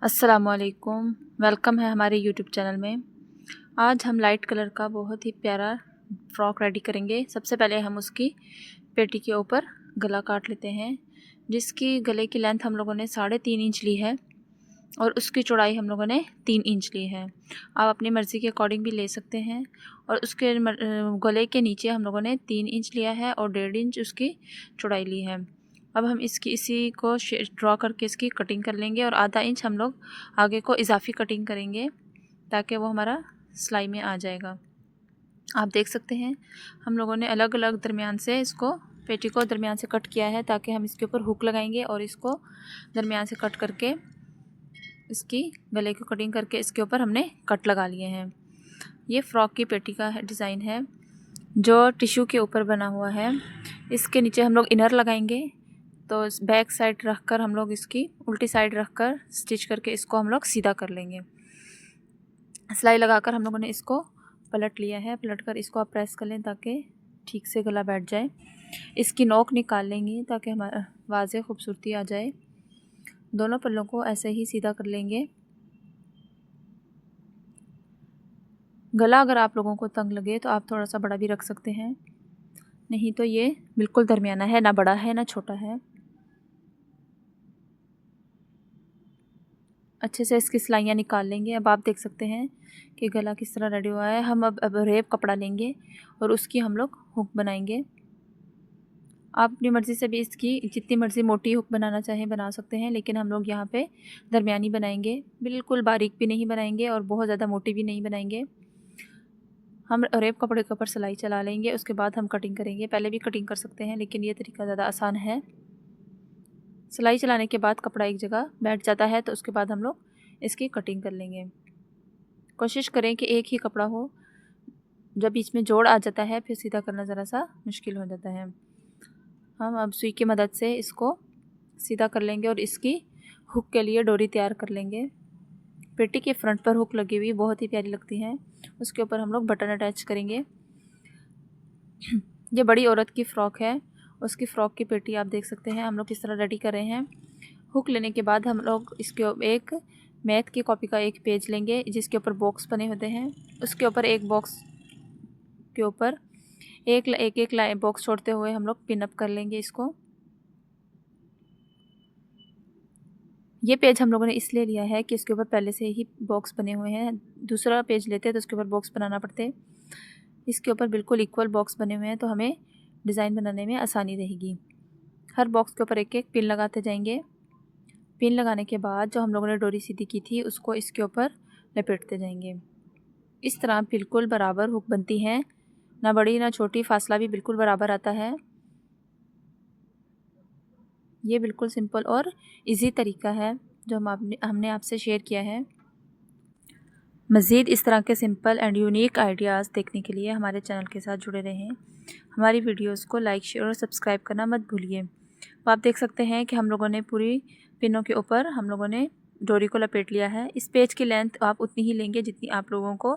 अस्सलामुअलैकुम, वेलकम है हमारे यूट्यूब चैनल में। आज हम लाइट कलर का बहुत ही प्यारा फ़्रॉक रेडी करेंगे। सबसे पहले हम उसकी पेटी के ऊपर गला काट लेते हैं, जिसकी गले की लेंथ हम लोगों ने 3.5 इंच ली है और उसकी चौड़ाई हम लोगों ने 3 इंच ली है। आप अपनी मर्ज़ी के अकॉर्डिंग भी ले सकते हैं। और उसके गले के नीचे हम लोगों ने 3 इंच लिया है और 1.5 इंच उसकी चौड़ाई ली है। अब हम इसी को ड्रॉ करके इसकी कटिंग कर लेंगे और आधा इंच हम लोग आगे को इजाफी कटिंग करेंगे ताकि वो हमारा सिलाई में आ जाएगा। आप देख सकते हैं हम लोगों ने अलग अलग दरमियान से इसको पेटी को दरमियान से कट किया है ताकि हम इसके ऊपर हुक लगाएंगे और इसको दरमियान से कट करके इसकी गले को कटिंग करके इसके ऊपर हमने कट लगा लिए हैं। ये फ़्रॉक की पेटी का डिज़ाइन है जो टिश्यू के ऊपर बना हुआ है। इसके नीचे हम लोग इनर लगाएंगे, तो बैक साइड रखकर हम लोग इसकी उल्टी साइड रखकर स्टिच करके इसको हम लोग सीधा कर लेंगे। सिलाई लगाकर हम लोगों ने इसको पलट लिया है। पलट कर इसको आप प्रेस कर लें ताकि ठीक से गला बैठ जाए। इसकी नोक निकाल लेंगे ताकि हमारा वाज़े खूबसूरती आ जाए। दोनों पल्लों को ऐसे ही सीधा कर लेंगे। गला अगर आप लोगों को तंग लगे तो आप थोड़ा सा बड़ा भी रख सकते हैं, नहीं तो ये बिल्कुल दरमियाना है, ना बड़ा है ना छोटा है। अच्छे से इसकी सिलाइयाँ निकाल लेंगे। अब आप देख सकते हैं कि गला किस तरह रेडी हुआ है। हम अब रेप कपड़ा लेंगे और उसकी हम लोग हुक बनाएंगे। आप अपनी मर्ज़ी से भी इसकी जितनी मर्ज़ी मोटी हुक बनाना चाहें बना सकते हैं, लेकिन हम लोग यहाँ पे दरमियानी बनाएंगे। बिल्कुल बारीक भी नहीं बनाएंगे और बहुत ज़्यादा मोटी भी नहीं बनाएंगे। हम रेप कपड़े के ऊपर सिलाई चला लेंगे, उसके बाद हम कटिंग करेंगे। पहले भी कटिंग कर सकते हैं लेकिन ये तरीका ज़्यादा आसान है। सिलाई चलाने के बाद कपड़ा एक जगह बैठ जाता है तो उसके बाद हम लोग इसकी कटिंग कर लेंगे। कोशिश करें कि एक ही कपड़ा हो, जब बीच में जोड़ आ जाता है फिर सीधा करना ज़रा सा मुश्किल हो जाता है। हम अब सुई की मदद से इसको सीधा कर लेंगे और इसकी हुक के लिए डोरी तैयार कर लेंगे। पेटी के फ्रंट पर हुक लगी हुई बहुत ही प्यारी लगती है, उसके ऊपर हम लोग बटन अटैच करेंगे। ये बड़ी औरत की फ़्रॉक है, उसकी फ़्रॉक की पेटी आप देख सकते हैं हम लोग किस तरह रेडी कर रहे हैं। हुक लेने के बाद हम लोग इसके एक मैथ की कॉपी का एक पेज लेंगे जिसके ऊपर बॉक्स बने होते हैं। उसके ऊपर एक बॉक्स के ऊपर एक लाइन बॉक्स छोड़ते हुए हम लोग पिन अप कर लेंगे इसको। ये पेज हम लोगों ने इसलिए लिया है कि इसके ऊपर पहले से ही बॉक्स बने हुए हैं। दूसरा पेज लेते तो उसके ऊपर बॉक्स बनाना पड़ते। इसके ऊपर बिल्कुल इक्वल बॉक्स बने हुए हैं तो हमें डिज़ाइन बनाने में आसानी रहेगी। हर बॉक्स के ऊपर एक एक पिन लगाते जाएंगे। पिन लगाने के बाद जो हम लोगों ने डोरी सीधी की थी उसको इसके ऊपर लपेटते जाएंगे। इस तरह बिल्कुल बराबर हुक बनती है, ना बड़ी ना छोटी, फासला भी बिल्कुल बराबर आता है। ये बिल्कुल सिंपल और इजी तरीका है जो हमने आपसे शेयर किया है। मज़ीद इस तरह के सिंपल एंड यूनिक आइडियाज़ देखने के लिए हमारे चैनल के साथ जुड़े रहें। हमारी वीडियोस को लाइक, शेयर और सब्सक्राइब करना मत भूलिए। तो आप देख सकते हैं कि हम लोगों ने पूरी पिनों के ऊपर हम लोगों ने डोरी को लपेट लिया है। इस पेज की लेंथ आप उतनी ही लेंगे जितनी आप लोगों को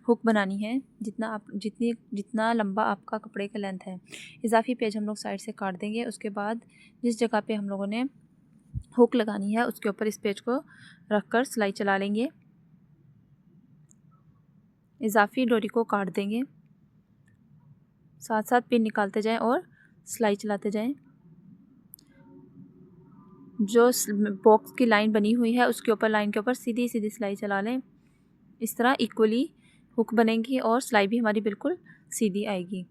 हुक बनानी है, जितना लंबा आपका कपड़े का लेंथ है। इजाफी पेज हम लोग साइड से काट देंगे। उसके बाद जिस जगह पे हम लोगों ने हुक लगानी है उसके ऊपर इस पेज को रख कर सिलाई चला लेंगे। इजाफी डोरी को काट देंगे, साथ साथ पिन निकालते जाएं और सिलाई चलाते जाएं। जो बॉक्स की लाइन बनी हुई है उसके ऊपर लाइन के ऊपर सीधी सीधी सिलाई चला लें। इस तरह इक्वली हुक बनेगी और सिलाई भी हमारी बिल्कुल सीधी आएगी।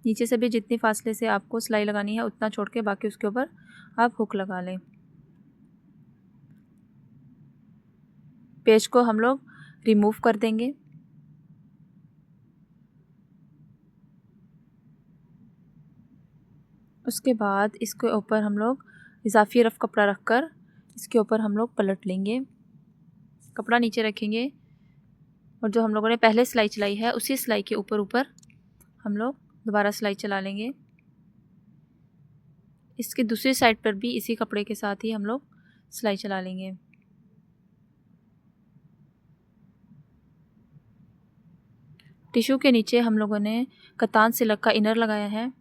नीचे से भी जितनी फासले से आपको सिलाई लगानी है उतना छोड़ के बाकी उसके ऊपर आप हुक लगा लें। पेज को हम लोग रिमूव कर देंगे। उसके बाद इसके ऊपर हम लोग इजाफी रफ कपड़ा रखकर इसके ऊपर हम लोग पलट लेंगे। कपड़ा नीचे रखेंगे और जो हम लोगों ने पहले सिलाई चलाई है उसी सिलाई के ऊपर हम लोग दोबारा सिलाई चला लेंगे। इसकी दूसरी साइड पर भी इसी कपड़े के साथ ही हम लोग सिलाई चला लेंगे। टिश्यू के नीचे हम लोगों ने कतान सिल्क का इनर लगाया है।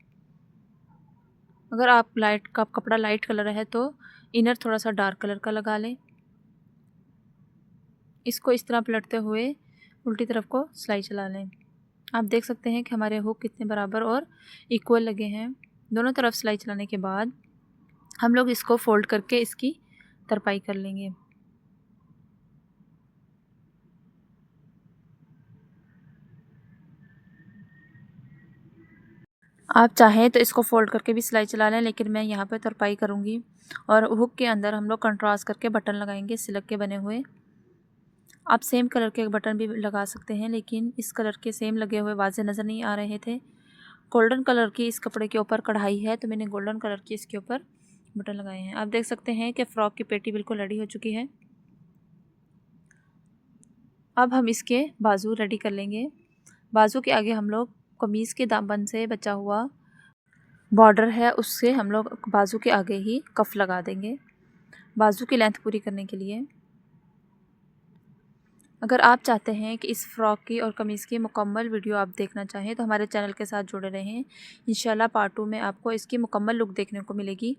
अगर आप कपड़ा लाइट कलर है तो इनर थोड़ा सा डार्क कलर का लगा लें। इसको इस तरह पलटते हुए उल्टी तरफ को सिलाई चला लें। आप देख सकते हैं कि हमारे हुक कितने बराबर और इक्वल लगे हैं। दोनों तरफ सिलाई चलाने के बाद हम लोग इसको फोल्ड करके इसकी तरपाई कर लेंगे। आप चाहें तो इसको फोल्ड करके भी सिलाई चला लें, लेकिन मैं यहाँ पे तरपाई करूँगी। और हुक के अंदर हम लोग कंट्रास्ट करके बटन लगाएंगे सिल्क के बने हुए। आप सेम कलर के बटन भी लगा सकते हैं, लेकिन इस कलर के सेम लगे हुए वाज़ेह नज़र नहीं आ रहे थे। गोल्डन कलर की इस कपड़े के ऊपर कढ़ाई है, तो मैंने गोल्डन कलर की इसके ऊपर बटन लगाए हैं। आप देख सकते हैं कि फ़्रॉक की पेटी बिल्कुल रेडी हो चुकी है। अब हम इसके बाजू रेडी कर लेंगे। बाजू के आगे हम लोग कमीज़ के दामन से बचा हुआ बॉर्डर है, उससे हम लोग बाजू के आगे ही कफ लगा देंगे बाजू की लेंथ पूरी करने के लिए। अगर आप चाहते हैं कि इस फ़्रॉक की और कमीज़ की मुकम्मल वीडियो आप देखना चाहें तो हमारे चैनल के साथ जुड़े रहें। इंशाल्लाह पार्ट 2 में आपको इसकी मुकम्मल लुक देखने को मिलेगी,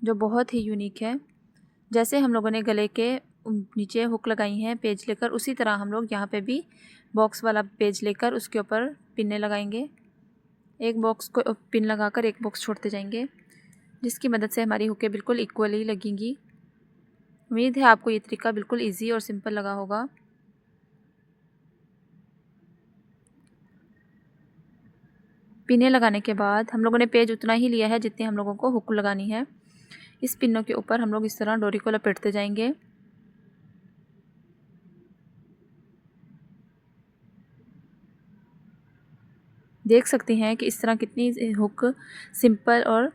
जो बहुत ही यूनिक है। जैसे हम लोगों ने गले के नीचे हुक लगाई हैं पेज लेकर, उसी तरह हम लोग यहाँ पे भी बॉक्स वाला पेज लेकर उसके ऊपर पिनें लगाएंगे। एक बॉक्स को पिन लगाकर एक बॉक्स छोड़ते जाएंगे, जिसकी मदद से हमारी हुकें बिल्कुल इक्वली लगेंगी। उम्मीद है आपको ये तरीका बिल्कुल ईजी और सिंपल लगा होगा। पिनें लगाने के बाद हम लोगों ने पेज उतना ही लिया है जितनी हम लोगों को हुक लगानी है। इस पिनों के ऊपर हम लोग इस तरह डोरी को लपेटते जाएंगे। देख सकते हैं कि इस तरह कितनी हुक सिंपल और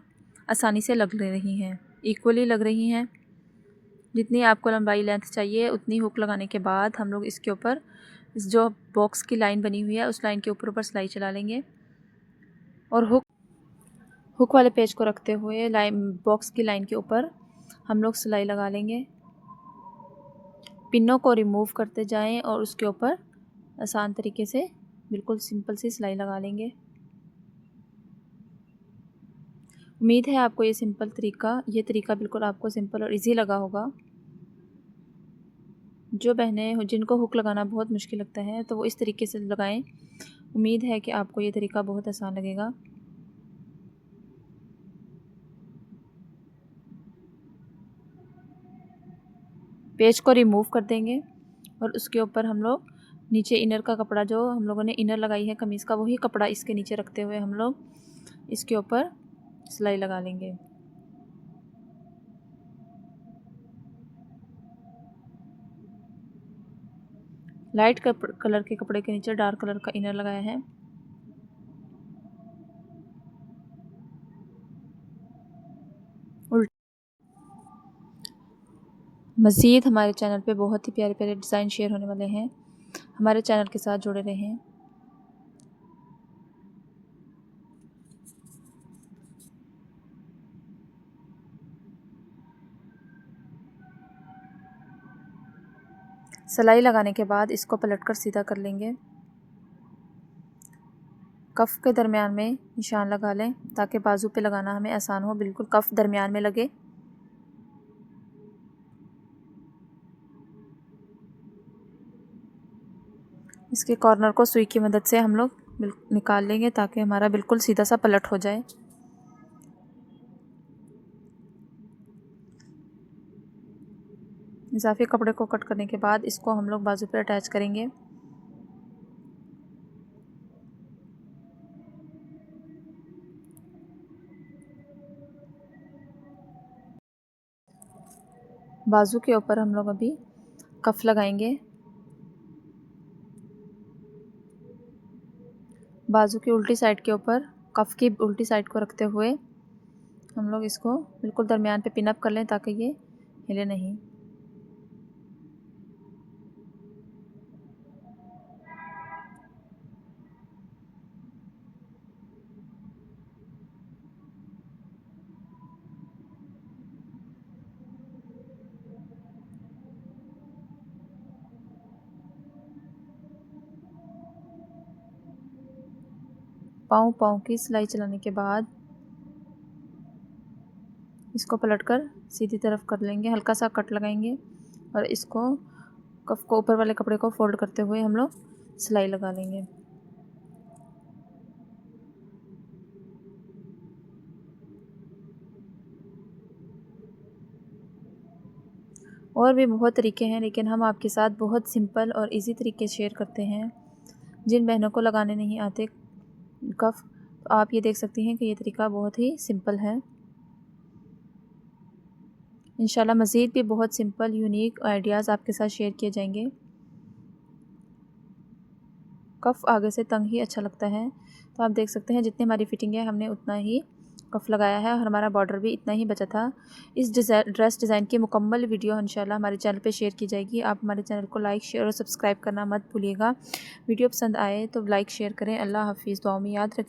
आसानी से लग रही हैं, इक्वली लग रही हैं। जितनी आपको लंबाई लेंथ चाहिए उतनी हुक लगाने के बाद हम लोग इसके ऊपर इस जो बॉक्स की लाइन बनी हुई है उस लाइन के ऊपर सिलाई चला लेंगे और हुक वाले पेज को रखते हुए लाइन बॉक्स की लाइन के ऊपर हम लोग सिलाई लगा लेंगे। पिनों को रिमूव करते जाएं और उसके ऊपर आसान तरीके से बिल्कुल सिंपल सी सिलाई लगा लेंगे। उम्मीद है आपको ये तरीका बिल्कुल आपको सिंपल और इजी लगा होगा। जो बहनें जिनको हुक लगाना बहुत मुश्किल लगता है तो वो इस तरीके से लगाएं। उम्मीद है कि आपको ये तरीका बहुत आसान लगेगा। पेज को रिमूव कर देंगे और उसके ऊपर हम लोग नीचे इनर का कपड़ा, जो हम लोगों ने इनर लगाई है कमीज़ का, वही कपड़ा इसके नीचे रखते हुए हम लोग इसके ऊपर सिलाई लगा लेंगे। लाइट कलर के कपड़े के नीचे डार्क कलर का इनर लगाया है। मज़ीद हमारे चैनल पे बहुत ही प्यारे प्यारे डिज़ाइन शेयर होने वाले हैं। हमारे चैनल के साथ जुड़े रहें। सिलाई लगाने के बाद इसको पलटकर सीधा कर लेंगे। कफ़ के दरमियान में निशान लगा लें ताकि बाजू पे लगाना हमें आसान हो, बिल्कुल कफ़ दरमियान में लगे। इसके कॉर्नर को सुई की मदद से हम लोग निकाल लेंगे ताकि हमारा बिल्कुल सीधा सा पलट हो जाए। इजाफी कपड़े को कट करने के बाद इसको हम लोग बाजू पे अटैच करेंगे। बाजू के ऊपर हम लोग अभी कफ लगाएंगे। बाजू की उल्टी साइड के ऊपर कफ की उल्टी साइड को रखते हुए हम लोग इसको बिल्कुल दरमियान पे पिन अप कर लें ताकि ये हिले नहीं। पाँव की सिलाई चलाने के बाद इसको पलटकर सीधी तरफ कर लेंगे, हल्का सा कट लगाएंगे और इसको कफ को ऊपर वाले कपड़े को फोल्ड करते हुए हम लोग सिलाई लगा लेंगे। और भी बहुत तरीके हैं, लेकिन हम आपके साथ बहुत सिंपल और इजी तरीके शेयर करते हैं। जिन बहनों को लगाने नहीं आते कफ, तो आप ये देख सकती हैं कि ये तरीका बहुत ही सिंपल है। इंशाल्लाह मज़ीद भी बहुत सिंपल यूनिक आइडियाज़ आपके साथ शेयर किए जाएंगे। कफ आगे से तंग ही अच्छा लगता है, तो आप देख सकते हैं जितनी हमारी फिटिंग है हमने उतना ही कफ लगाया है और हमारा बॉर्डर भी इतना ही बचा था। इस ड्रेस डिज़ाइन की मुकम्मल वीडियो इंशाल्लाह हमारे चैनल पे शेयर की जाएगी। आप हमारे चैनल को लाइक शेयर और सब्सक्राइब करना मत भूलिएगा। वीडियो पसंद आए तो लाइक शेयर करें। अल्लाह हाफिज़। दुआ में याद रखें।